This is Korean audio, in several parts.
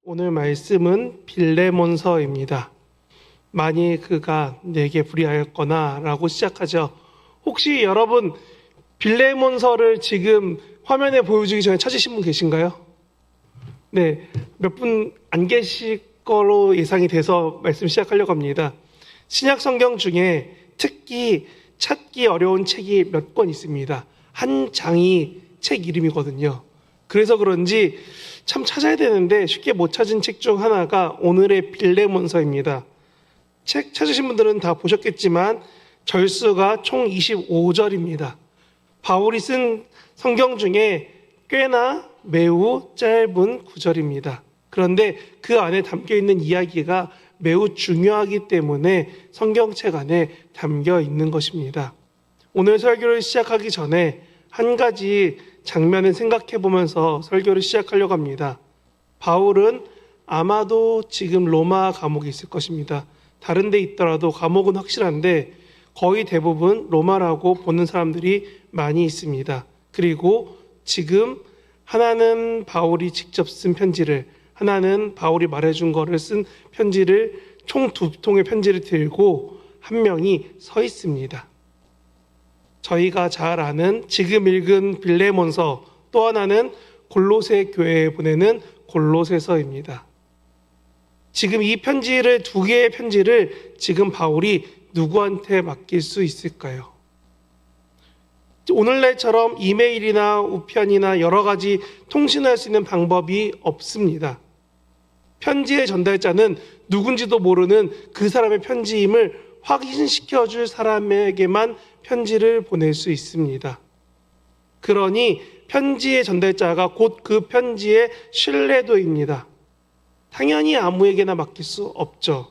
오늘 말씀은 빌레몬서입니다. 만일 그가 내게 불의하였거나 라고 시작하죠. 혹시 여러분 빌레몬서를 지금 화면에 보여주기 전에 찾으신 분 계신가요? 네, 몇 분 안 계실 거로 예상이 돼서 말씀 시작하려고 합니다. 신약 성경 중에 특히 찾기 어려운 책이 몇 권 있습니다. 한 장이 책 이름이거든요. 그래서 그런지 참 찾아야 되는데 쉽게 못 찾은 책 중 하나가 오늘의 빌레몬서입니다. 책 찾으신 분들은 다 보셨겠지만 절수가 총 25절입니다. 바울이 쓴 성경 중에 꽤나 매우 짧은 구절입니다. 그런데 그 안에 담겨 있는 이야기가 매우 중요하기 때문에 성경책 안에 담겨 있는 것입니다. 오늘 설교를 시작하기 전에 한 가지 장면을 생각해 보면서 설교를 시작하려고 합니다. 바울은 아마도 지금 로마 감옥에 있을 것입니다. 다른 데 있더라도 감옥은 확실한데 거의 대부분 로마라고 보는 사람들이 많이 있습니다. 그리고 지금 하나는 바울이 직접 쓴 편지를, 하나는 바울이 말해준 거를 쓴 편지를 총 두 통의 편지를 들고 한 명이 서 있습니다. 저희가 잘 아는 지금 읽은 빌레몬서, 또 하나는 골로새 교회에 보내는 골로새서입니다. 지금 이 편지를, 두 개의 편지를 지금 바울이 누구한테 맡길 수 있을까요? 오늘날처럼 이메일이나 우편이나 여러 가지 통신할 수 있는 방법이 없습니다. 편지의 전달자는 누군지도 모르는 그 사람의 편지임을 확인시켜줄 사람에게만 편지를 보낼 수 있습니다. 그러니 편지의 전달자가 곧 그 편지의 신뢰도입니다. 당연히 아무에게나 맡길 수 없죠.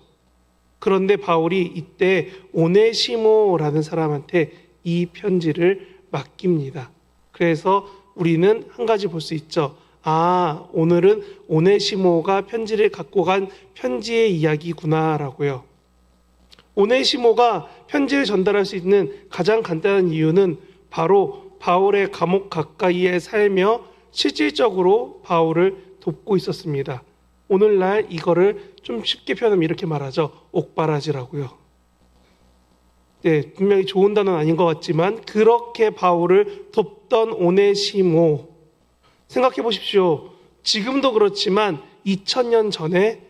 그런데 바울이 이때 오네시모라는 사람한테 이 편지를 맡깁니다. 그래서 우리는 한 가지 볼 수 있죠. 아, 오늘은 오네시모가 편지를 갖고 간 편지의 이야기구나라고요. 오네시모가 편지를 전달할 수 있는 가장 간단한 이유는 바로 바울의 감옥 가까이에 살며 실질적으로 바울을 돕고 있었습니다. 오늘날 이거를 좀 쉽게 표현하면 이렇게 말하죠. 옥바라지라고요. 네, 분명히 좋은 단어는 아닌 것 같지만 그렇게 바울을 돕던 오네시모, 생각해 보십시오. 지금도 그렇지만 2000년 전에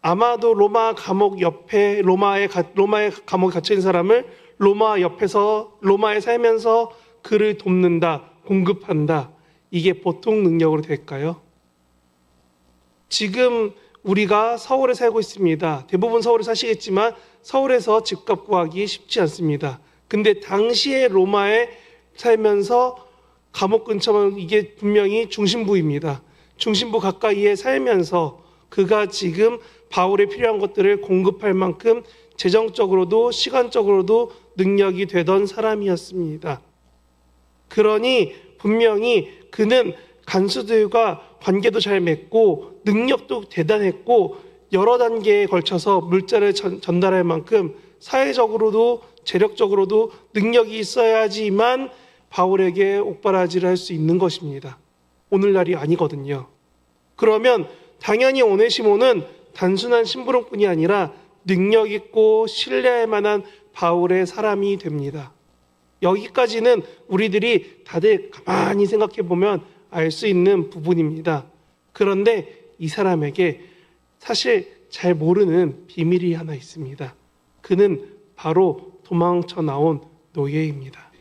아마도 로마 감옥 옆에 로마의 감옥에 갇혀 있는 사람을 로마 옆에서 로마에 살면서 그를 돕는다, 공급한다. 이게 보통 능력으로 될까요? 지금 우리가 서울에 살고 있습니다. 대부분 서울에 사시겠지만 서울에서 집값 구하기 쉽지 않습니다. 근데 당시에 로마에 살면서 감옥 근처면 이게 분명히 중심부입니다. 중심부 가까이에 살면서 그가 지금 바울에 필요한 것들을 공급할 만큼 재정적으로도 시간적으로도 능력이 되던 사람이었습니다. 그러니 분명히 그는 간수들과 관계도 잘 맺고 능력도 대단했고 여러 단계에 걸쳐서 물자를 전달할 만큼 사회적으로도 재력적으로도 능력이 있어야지만 바울에게 옥바라지를 할 수 있는 것입니다. 오늘날이 아니거든요. 그러면 당연히 오네시모는 단순한 심부름꾼이 아니라 능력 있고 신뢰할 만한 바울의 사람이 됩니다. 여기까지는 우리들이 다들 가만히 생각해 보면 알 수 있는 부분입니다. 그런데 이 사람에게 사실 잘 모르는 비밀이 하나 있습니다. 그는 바로 도망쳐 나온 노예입니다.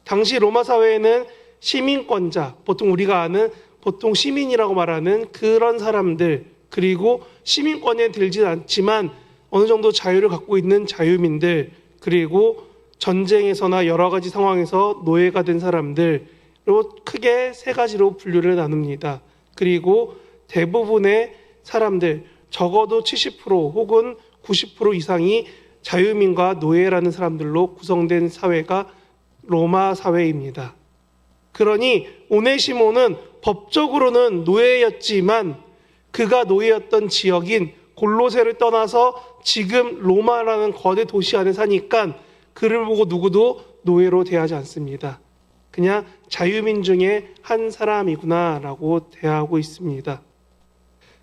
당시 로마 사회에는 시민권자, 보통 우리가 아는 보통 시민이라고 말하는 그런 사람들, 그리고 시민권에 들진 않지만 어느 정도 자유를 갖고 있는 자유민들, 그리고 전쟁에서나 여러 가지 상황에서 노예가 된 사람들로 크게 세 가지로 분류를 나눕니다. 그리고 대부분의 사람들, 적어도 70% 혹은 90% 이상이 자유민과 노예라는 사람들로 구성된 사회가 로마 사회입니다. 그러니 오네시모는 법적으로는 노예였지만 그가 노예였던 지역인 골로새를 떠나서 지금 로마라는 거대 도시 안에 사니까 그를 보고 누구도 노예로 대하지 않습니다. 그냥 자유민 중에 한 사람이구나라고 대하고 있습니다.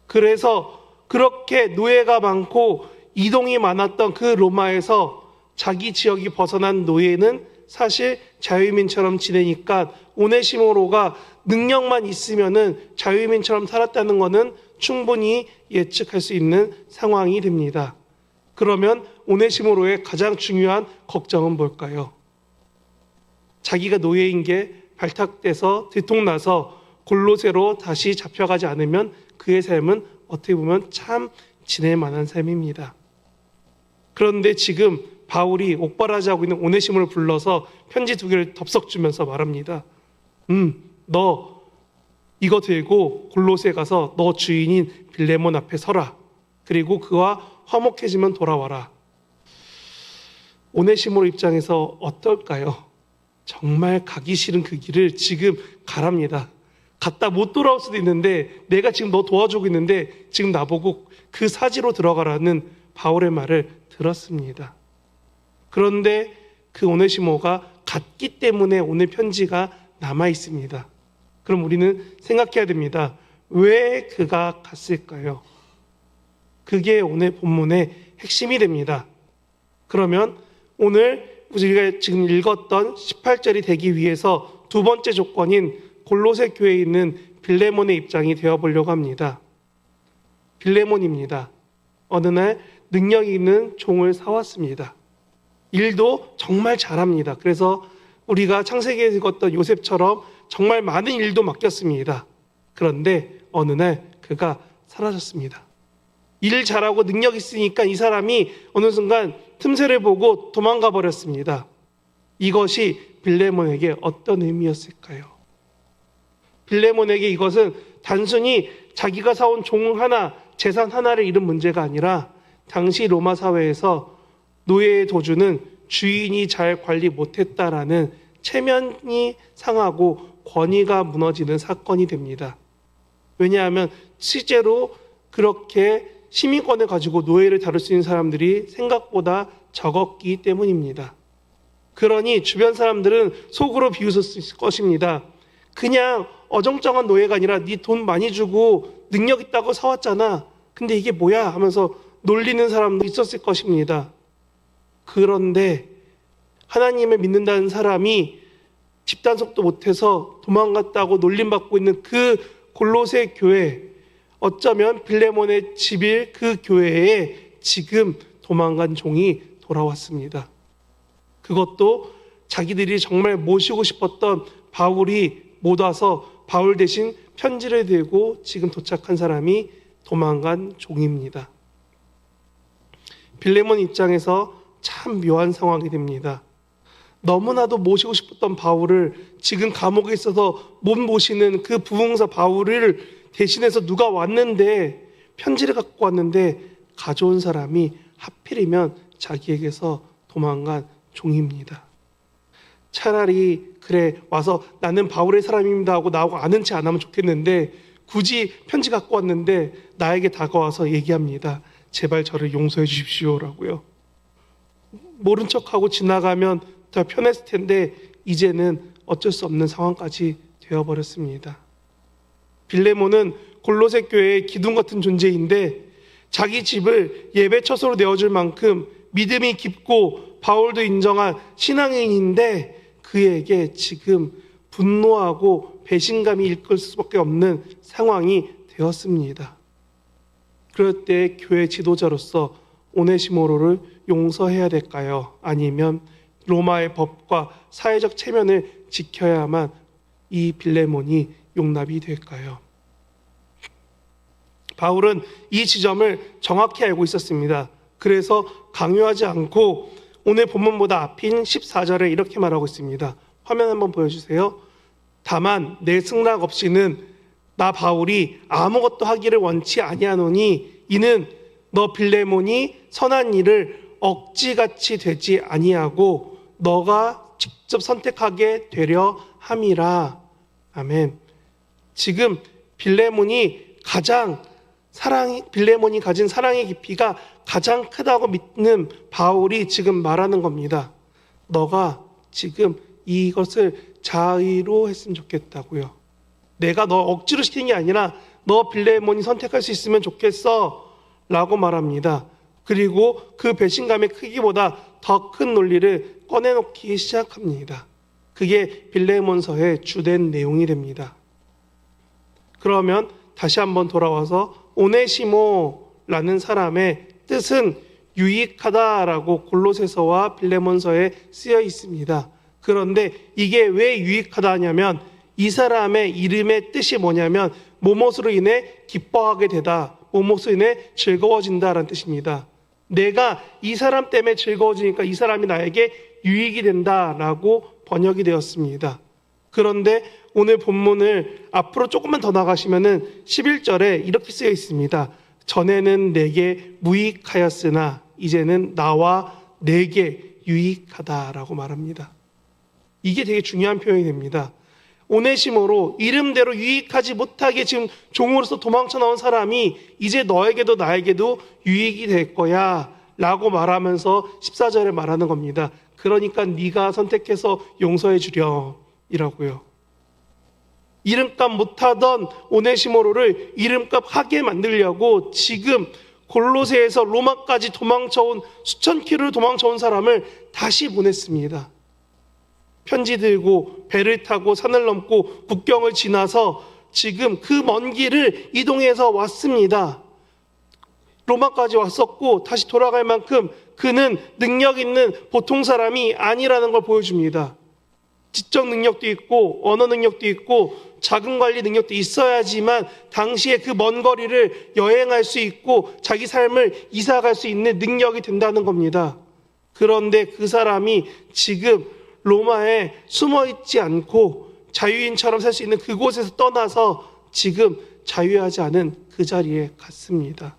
그래서 그렇게 노예가 많고 이동이 많았던 그 로마에서 자기 지역이 벗어난 노예는 사실 자유민처럼 지내니까 오네시모로가 능력만 있으면은 자유민처럼 살았다는 것은 충분히 예측할 수 있는 상황이 됩니다. 그러면 오네시모로의 가장 중요한 걱정은 뭘까요? 자기가 노예인 게 발탁돼서 들통나서 골로새로 다시 잡혀가지 않으면 그의 삶은 어떻게 보면 참 지낼 만한 삶입니다. 그런데 지금 바울이 옥바라지하고 있는 오네시모를 불러서 편지 2개를 덥석 주면서 말합니다. 너 이거 들고 골로새 가서 너 주인인 빌레몬 앞에 서라. 그리고 그와 화목해지면 돌아와라. 오네시모로 입장에서 어떨까요? 정말 가기 싫은 그 길을 지금 가랍니다. 갔다 못 돌아올 수도 있는데 내가 지금 너 도와주고 있는데 지금 나보고 그 사지로 들어가라는 바울의 말을 들었습니다. 그런데 그 오네시모가 갔기 때문에 오늘 편지가 남아 있습니다. 그럼 우리는 생각해야 됩니다. 왜 그가 갔을까요? 그게 오늘 본문의 핵심이 됩니다. 그러면 오늘 우리가 지금 읽었던 18절이 되기 위해서 두 번째 조건인 골로새 교회에 있는 빌레몬의 입장이 되어보려고 합니다. 빌레몬입니다. 어느 날 능력 있는 종을 사왔습니다. 일도 정말 잘합니다. 그래서 우리가 창세기에 읽었던 요셉처럼 정말 많은 일도 맡겼습니다. 그런데 어느 날 그가 사라졌습니다. 일 잘하고 능력 있으니까 이 사람이 어느 순간 틈새를 보고 도망가 버렸습니다. 이것이 빌레몬에게 어떤 의미였을까요? 빌레몬에게 이것은 단순히 자기가 사온 종 하나, 재산 하나를 잃은 문제가 아니라 당시 로마 사회에서 노예의 도주는 주인이 잘 관리 못했다라는 체면이 상하고 권위가 무너지는 사건이 됩니다. 왜냐하면 실제로 그렇게 시민권을 가지고 노예를 다룰 수 있는 사람들이 생각보다 적었기 때문입니다. 그러니 주변 사람들은 속으로 비웃을 것입니다. 그냥 어정쩡한 노예가 아니라 네 돈 많이 주고 능력 있다고 사왔잖아. 근데 이게 뭐야 하면서 놀리는 사람도 있었을 것입니다. 그런데 하나님을 믿는다는 사람이 집단속도 못해서 도망갔다고 놀림받고 있는 그 골로새 교회, 어쩌면 빌레몬의 집일 그 교회에 지금 도망간 종이 돌아왔습니다. 그것도 자기들이 정말 모시고 싶었던 바울이 못 와서 바울 대신 편지를 들고 지금 도착한 사람이 도망간 종입니다. 빌레몬 입장에서 참 묘한 상황이 됩니다. 너무나도 모시고 싶었던 바울을 지금 감옥에 있어서 못 모시는 그 부흥사 바울을 대신해서 누가 왔는데 편지를 갖고 왔는데 가져온 사람이 하필이면 자기에게서 도망간 종입니다. 차라리 그래 와서 나는 바울의 사람입니다 하고 나하고 아는 체 안 하면 좋겠는데 굳이 편지 갖고 왔는데 나에게 다가와서 얘기합니다. 제발 저를 용서해 주십시오라고요. 모른 척하고 지나가면 더 편했을 텐데 이제는 어쩔 수 없는 상황까지 되어버렸습니다. 빌레몬은 골로새 교회의 기둥 같은 존재인데 자기 집을 예배 처소로 내어줄 만큼 믿음이 깊고 바울도 인정한 신앙인인데 그에게 지금 분노하고 배신감이 일끌 수밖에 없는 상황이 되었습니다. 그럴 때 교회 지도자로서 오네시모로를 용서해야 될까요? 아니면 로마의 법과 사회적 체면을 지켜야만 이 빌레몬이 용납이 될까요? 바울은 이 지점을 정확히 알고 있었습니다. 그래서 강요하지 않고 오늘 본문보다 앞인 14절에 이렇게 말하고 있습니다. 화면 한번 보여주세요. 다만 내 승낙 없이는 나 바울이 아무것도 하기를 원치 아니하노니 이는 너 빌레몬이 선한 일을 억지같이 되지 아니하고 너가 직접 선택하게 되려 함이라. 아멘. 지금 빌레몬이 가진 사랑의 깊이가 가장 크다고 믿는 바울이 지금 말하는 겁니다. 너가 지금 이것을 자의로 했으면 좋겠다고요. 내가 너 억지로 시킨 게 아니라 너 빌레몬이 선택할 수 있으면 좋겠어 라고 말합니다. 그리고 그 배신감의 크기보다 더 큰 논리를 꺼내놓기 시작합니다. 그게 빌레몬서의 주된 내용이 됩니다. 그러면 다시 한번 돌아와서 오네시모라는 사람의 뜻은 유익하다라고 골로새서와 빌레몬서에 쓰여 있습니다. 그런데 이게 왜 유익하다냐면 이 사람의 이름의 뜻이 뭐냐면 뭐뭇으로 인해 기뻐하게 되다, 뭐뭇으로 인해 즐거워진다라는 뜻입니다. 내가 이 사람 때문에 즐거워지니까 이 사람이 나에게 유익이 된다라고 번역이 되었습니다. 그런데 오늘 본문을 앞으로 조금만 더 나가시면은 11절에 이렇게 쓰여 있습니다. 전에는 내게 무익하였으나 이제는 나와 내게 유익하다라고 말합니다. 이게 되게 중요한 표현이 됩니다. 오네시모로 이름대로 유익하지 못하게 지금 종으로서 도망쳐 나온 사람이 이제 너에게도 나에게도 유익이 될 거야 라고 말하면서 14절에 말하는 겁니다. 그러니까 네가 선택해서 용서해 주렴 이라고요. 이름값 못하던 오네시모로를 이름값 하게 만들려고 지금 골로새에서 로마까지 도망쳐온 수천 킬로를 도망쳐온 사람을 다시 보냈습니다. 편지 들고 배를 타고 산을 넘고 국경을 지나서 지금 그 먼 길을 이동해서 왔습니다. 로마까지 왔었고 다시 돌아갈 만큼 그는 능력 있는 보통 사람이 아니라는 걸 보여줍니다. 지적 능력도 있고 언어 능력도 있고 자금 관리 능력도 있어야지만 당시에 그 먼 거리를 여행할 수 있고 자기 삶을 이사갈 수 있는 능력이 된다는 겁니다. 그런데 그 사람이 지금 로마에 숨어 있지 않고 자유인처럼 살 수 있는 그곳에서 떠나서 지금 자유하지 않은 그 자리에 갔습니다.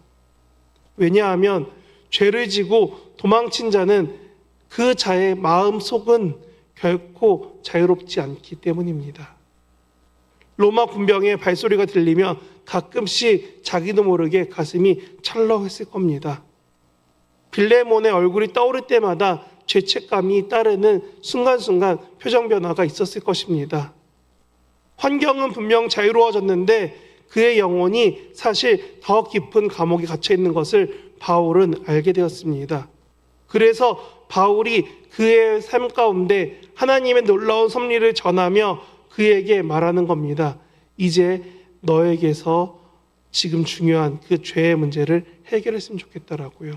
왜냐하면 죄를 지고 도망친 자는 그 자의 마음 속은 결코 자유롭지 않기 때문입니다. 로마 군병의 발소리가 들리면 가끔씩 자기도 모르게 가슴이 철렁했을 겁니다. 빌레몬의 얼굴이 떠오를 때마다 죄책감이 따르는 순간순간 표정 변화가 있었을 것입니다. 환경은 분명 자유로워졌는데 그의 영혼이 사실 더 깊은 감옥에 갇혀 있는 것을 바울은 알게 되었습니다. 그래서 바울이 그의 삶 가운데 하나님의 놀라운 섭리를 전하며 그에게 말하는 겁니다. 이제 너에게서 지금 중요한 그 죄의 문제를 해결했으면 좋겠다라고요.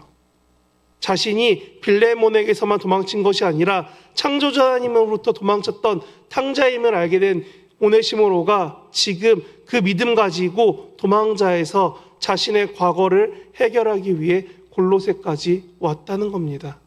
자신이 빌레몬에게서만 도망친 것이 아니라 창조자 하나님으로부터 도망쳤던 탕자임을 알게 된 오네시모로가 지금 그 믿음 가지고 도망자에서 자신의 과거를 해결하기 위해 골로새까지 왔다는 겁니다.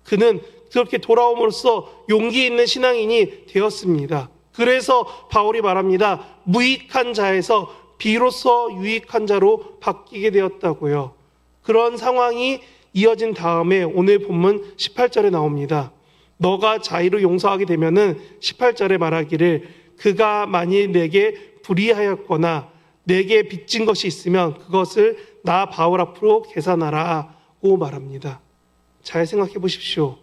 그는 그렇게 돌아옴으로써 용기 있는 신앙인이 되었습니다. 그래서 바울이 말합니다. 무익한 자에서 비로소 유익한 자로 바뀌게 되었다고요. 그런 상황이 이어진 다음에 오늘 본문 18절에 나옵니다. 너가 자의로 용서하게 되면은 18절에 말하기를 그가 만일 내게 불의하였거나 내게 빚진 것이 있으면 그것을 나 바울 앞으로 계산하라고 말합니다. 잘 생각해 보십시오.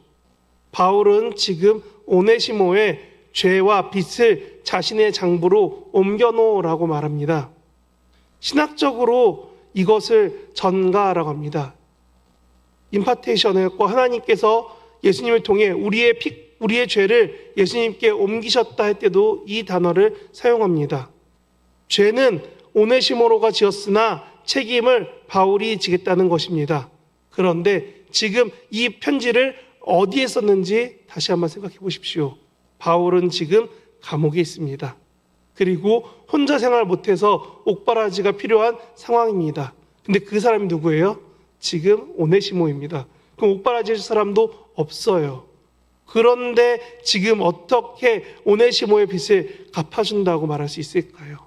바울은 지금 오네시모의 죄와 빚을 자신의 장부로 옮겨놓으라고 말합니다. 신학적으로 이것을 전가라고 합니다. 임파테이션이었고 하나님께서 예수님을 통해 우리의 죄를 예수님께 옮기셨다 할 때도 이 단어를 사용합니다. 죄는 오네시모로가 지었으나 책임을 바울이 지겠다는 것입니다. 그런데 지금 이 편지를 어디에 썼는지 다시 한번 생각해 보십시오. 바울은 지금 감옥에 있습니다. 그리고 혼자 생활 못해서 옥바라지가 필요한 상황입니다. 근데 그 사람이 누구예요? 지금 오네시모입니다. 그럼 옥바라지 해줄 사람도 없어요. 그런데 지금 어떻게 오네시모의 빚을 갚아준다고 말할 수 있을까요?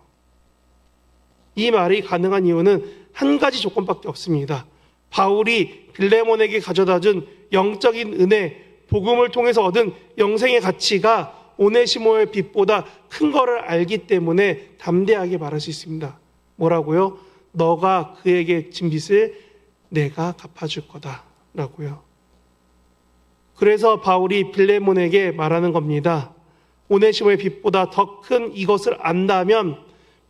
이 말이 가능한 이유는 한 가지 조건밖에 없습니다. 바울이 빌레몬에게 가져다준 영적인 은혜, 복음을 통해서 얻은 영생의 가치가 오네시모의 빚보다 큰 거를 알기 때문에 담대하게 말할 수 있습니다. 뭐라고요? 너가 그에게 진 빚을 내가 갚아줄 거다 라고요. 그래서 바울이 빌레몬에게 말하는 겁니다. 오네시모의 빚보다 더 큰 이것을 안다면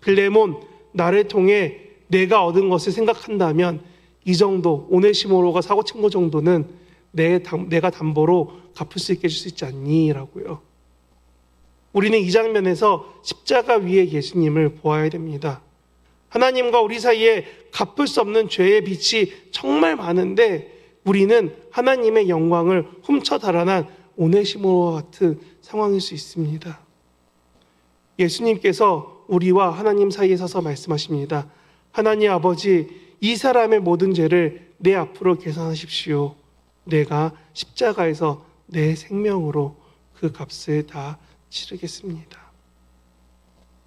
빌레몬, 나를 통해 내가 얻은 것을 생각한다면 이 정도, 오네시모로가 사고 친 거 정도는 내가 담보로 갚을 수 있게 해줄 수 있지 않니? 라고요. 우리는 이 장면에서 십자가 위에 예수님을 보아야 됩니다. 하나님과 우리 사이에 갚을 수 없는 죄의 빚이 정말 많은데 우리는 하나님의 영광을 훔쳐 달아난 오네시모로와 같은 상황일 수 있습니다. 예수님께서 우리와 하나님 사이에 서서 말씀하십니다. 하나님 아버지, 이 사람의 모든 죄를 내 앞으로 계산하십시오. 내가 십자가에서 내 생명으로 그 값을 다 치르겠습니다.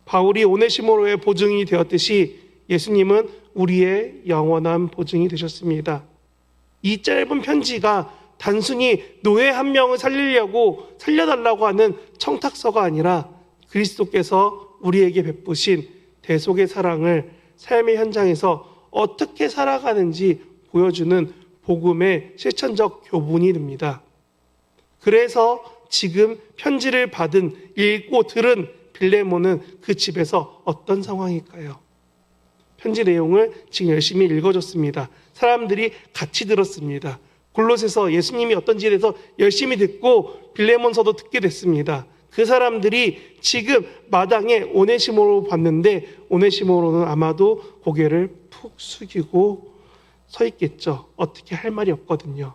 바울이 오네시모로의 보증이 되었듯이 예수님은 우리의 영원한 보증이 되셨습니다. 이 짧은 편지가 단순히 노예 한 명을 살려달라고 하는 청탁서가 아니라 그리스도께서 우리에게 베푸신 대속의 사랑을 삶의 현장에서 어떻게 살아가는지 보여주는 복음의 실천적 교훈이 됩니다. 그래서 지금 편지를 읽고 들은 빌레몬은 그 집에서 어떤 상황일까요? 편지 내용을 지금 열심히 읽어줬습니다. 사람들이 같이 들었습니다. 골로새서 예수님이 어떤지에 대해서 열심히 듣고 빌레몬서도 듣게 됐습니다. 그 사람들이 지금 마당에 오네시모로 봤는데 오네시모로는 아마도 고개를 푹 숙이고 서 있겠죠. 어떻게 할 말이 없거든요.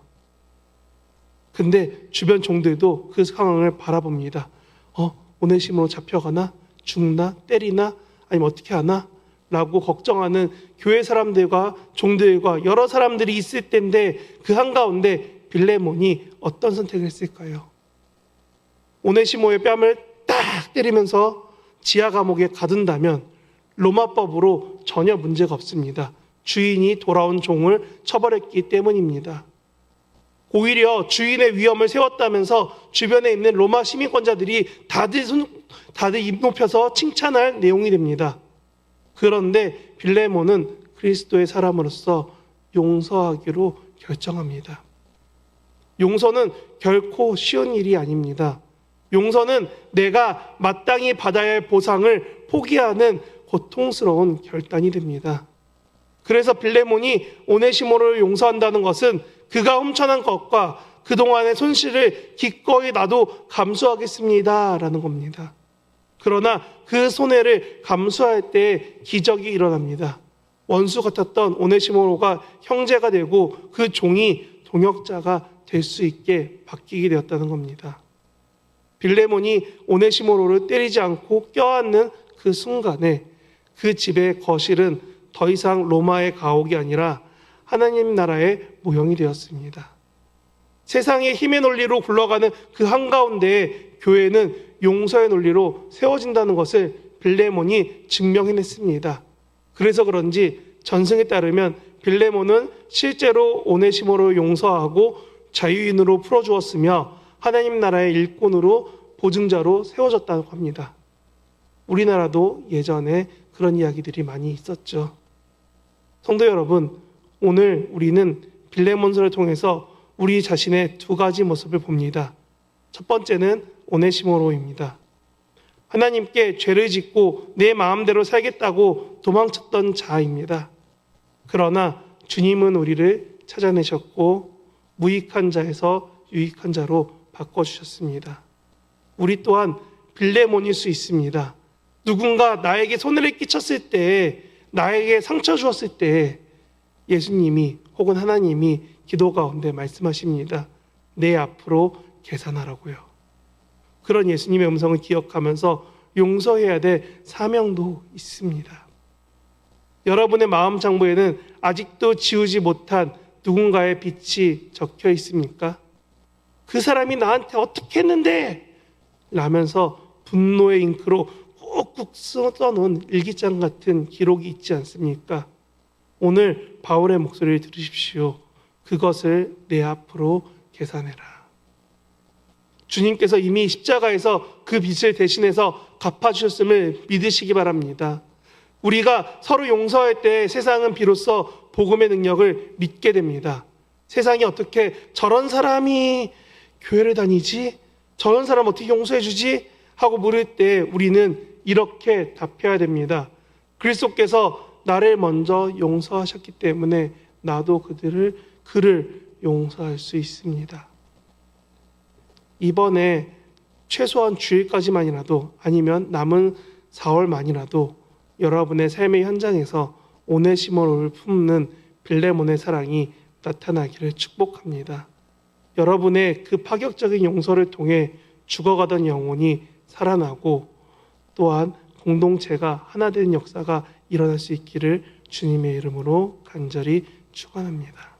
근데 주변 종들도 그 상황을 바라봅니다. 오네시모로 잡혀가나? 죽나? 때리나? 아니면 어떻게 하나? 라고 걱정하는 교회 사람들과 종들과 여러 사람들이 있을 텐데 그 한가운데 빌레몬이 어떤 선택을 했을까요? 오네시모의 뺨을 딱 때리면서 지하 감옥에 가둔다면 로마법으로 전혀 문제가 없습니다. 주인이 돌아온 종을 처벌했기 때문입니다. 오히려 주인의 위엄을 세웠다면서 주변에 있는 로마 시민권자들이 다들 입 높여서 칭찬할 내용이 됩니다. 그런데 빌레몬은 그리스도의 사람으로서 용서하기로 결정합니다. 용서는 결코 쉬운 일이 아닙니다. 용서는 내가 마땅히 받아야 할 보상을 포기하는 고통스러운 결단이 됩니다. 그래서 빌레몬이 오네시모를 용서한다는 것은 그가 훔쳐난 것과 그동안의 손실을 기꺼이 나도 감수하겠습니다 라는 겁니다. 그러나 그 손해를 감수할 때 기적이 일어납니다. 원수 같았던 오네시모로가 형제가 되고 그 종이 동역자가 될 수 있게 바뀌게 되었다는 겁니다. 빌레몬이 오네시모로를 때리지 않고 껴안는 그 순간에 그 집의 거실은 더 이상 로마의 가옥이 아니라 하나님 나라의 모형이 되었습니다. 세상의 힘의 논리로 굴러가는 그 한가운데에 교회는 용서의 논리로 세워진다는 것을 빌레몬이 증명해냈습니다. 그래서 그런지 전승에 따르면 빌레몬은 실제로 오네시모를 용서하고 자유인으로 풀어주었으며 하나님 나라의 일꾼으로 보증자로 세워졌다고 합니다. 우리나라도 예전에 그런 이야기들이 많이 있었죠. 성도 여러분, 오늘 우리는 빌레몬서를 통해서 우리 자신의 두 가지 모습을 봅니다. 첫 번째는 오네시모로입니다. 하나님께 죄를 짓고 내 마음대로 살겠다고 도망쳤던 자입니다. 그러나 주님은 우리를 찾아내셨고 무익한 자에서 유익한 자로 바꿔주셨습니다. 우리 또한 빌레몬일 수 있습니다. 누군가 나에게 손해를 끼쳤을 때, 나에게 상처 주었을 때 예수님이 혹은 하나님이 기도 가운데 말씀하십니다. 내 앞으로 계산하라고요. 그런 예수님의 음성을 기억하면서 용서해야 될 사명도 있습니다. 여러분의 마음 창고에는 아직도 지우지 못한 누군가의 빛이 적혀 있습니까? 그 사람이 나한테 어떻게 했는데? 라면서 분노의 잉크로 꾹꾹 써놓은 일기장 같은 기록이 있지 않습니까? 오늘 바울의 목소리를 들으십시오. 그것을 내 앞으로 계산해라. 주님께서 이미 십자가에서 그 빚을 대신해서 갚아주셨음을 믿으시기 바랍니다. 우리가 서로 용서할 때 세상은 비로소 복음의 능력을 믿게 됩니다. 세상이 어떻게 저런 사람이 교회를 다니지? 저런 사람 어떻게 용서해 주지? 하고 물을 때 우리는 이렇게 답해야 됩니다. 그리스도께서 나를 먼저 용서하셨기 때문에 나도 그를 용서할 수 있습니다. 이번에 최소한 주일까지만이라도 아니면 남은 4월만이라도 여러분의 삶의 현장에서 오네시모를 품는 빌레몬의 사랑이 나타나기를 축복합니다. 여러분의 그 파격적인 용서를 통해 죽어가던 영혼이 살아나고 또한 공동체가 하나 되는 역사가 일어날 수 있기를 주님의 이름으로 간절히 축원합니다.